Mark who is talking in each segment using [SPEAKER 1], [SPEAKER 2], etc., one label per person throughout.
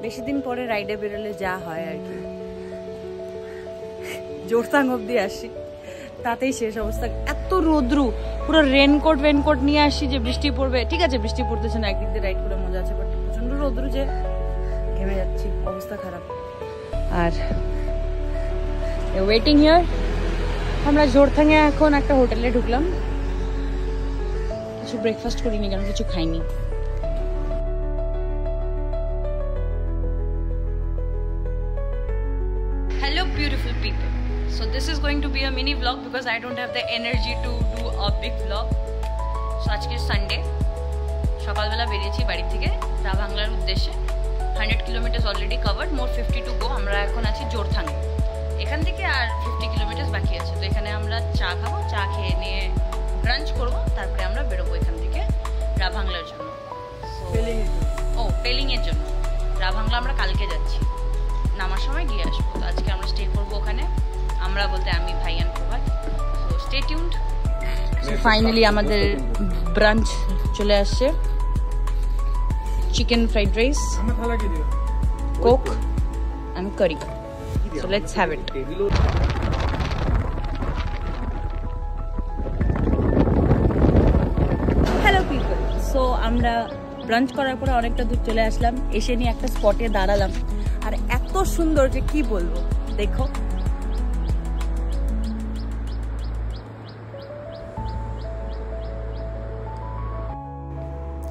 [SPEAKER 1] বেশি দিন পরে রাইডে বেরোলে যা হয় আর কি। জোরসাং অব্দি আসি, তাতেই শেষ অবস্থা। এত রোদ্রু, পুরো রেনকোট নিয়ে আসি যে বৃষ্টি পড়বে। ঠিক আছে, বৃষ্টি পড়তেছে না, একদিক দিয়ে রাইড করে মজা আছে, বাট প্রচন্ড রোদ্রু যে ঘেমে যাচ্ছি, অবস্থা খারাপ। আর ওয়েটিং হিয়ার, আমরা জোরথাঙে এখন একটা হোটেলে ঢুকলাম। কিছু ব্রেকফাস্ট করিনি কারণ কিছু খাইনি। Hello beautiful people. So this is going to be a mini vlog because I don't have the energy to do a big vlog. So আজকে সানডে, সকালবেলা বেরিয়েছি বাড়ি থেকে রাভাংলার উদ্দেশ্যে। 100 kilometre already covered, more 50 to go. আমরা এখন আছি জোরথাঙে, এখান থেকে আর 50 কিলোমিটার বাকি আছে। তো এখানে আমরা চা খাবো, চা খেয়ে নিয়ে ব্রাঞ্চ করবো, তারপরে আমরা বেরোবো এখান থেকে রাভাংলার জন্য। পেলিংয়ের জন্য। রাভাংলা আমরা কালকে যাচ্ছি, নামার সময় গিয়ে আসবো। তো আজকে আমরা স্টে করবো ওখানে, আমরা বলতে আমি, ভাই and Prabhat. So stay tuned. Finally আমাদের ব্রাঞ্চ চলে আসছে। Chicken fried rice, coke and curry. So let's have it. Hello people, so আমরা ব্রাঞ্চ করার পরে অনেকটা দূর চলে আসলাম। এসে নিয়ে একটা স্পটে দাঁড়ালাম, আর এত সুন্দর যে কি বলবো, দেখো।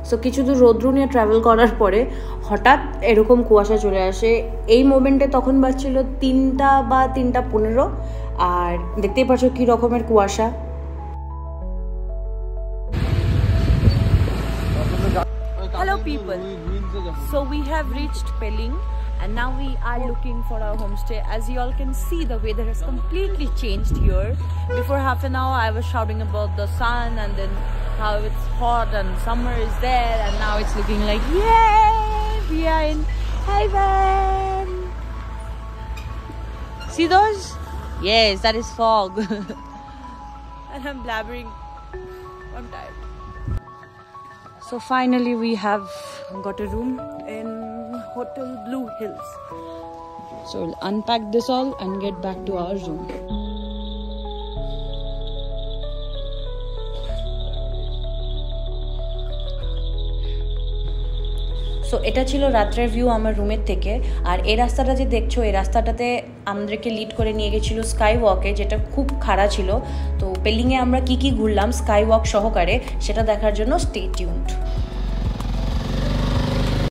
[SPEAKER 1] সো কিছু দূর রোদ্রু নিয়ে ট্রাভেল করার পরে হঠাৎ এরকম কুয়াশা চলে আসে। এই মোমেন্টে তখন বাজছিল 3টা বা 3:15, আর দেখতেই পাচ্ছ কি রকমের কুয়াশা। Hello people, so we have reached Peling and now we are looking for our homestay. As you all can see, the weather has completely changed here. Before half an hour I was shouting about the sun and then how it's hot and summer is there, and now it's looking like yay, we are in heaven. See those? Yes, that is fog. And I'm blabbering, I'm tired. So finally we have got a room in Hotel Blue Hills. So we'll unpack this all and get back to our room. So এটা ছিল রাত্রের view আমার রুমের থেকে। আর এই রাস্তাটা যে দেখছো, এই রাস্তাটাতে আমাদেরকে লিড করে নিয়ে গেছিলো স্কাই ওয়াকে, যেটা খুব খাড়া ছিল। তো পেলিংয়ে আমরা কি ঘুরলাম স্কাই ওয়াক সহকারে, সেটা দেখার জন্য স্টে টিউনড।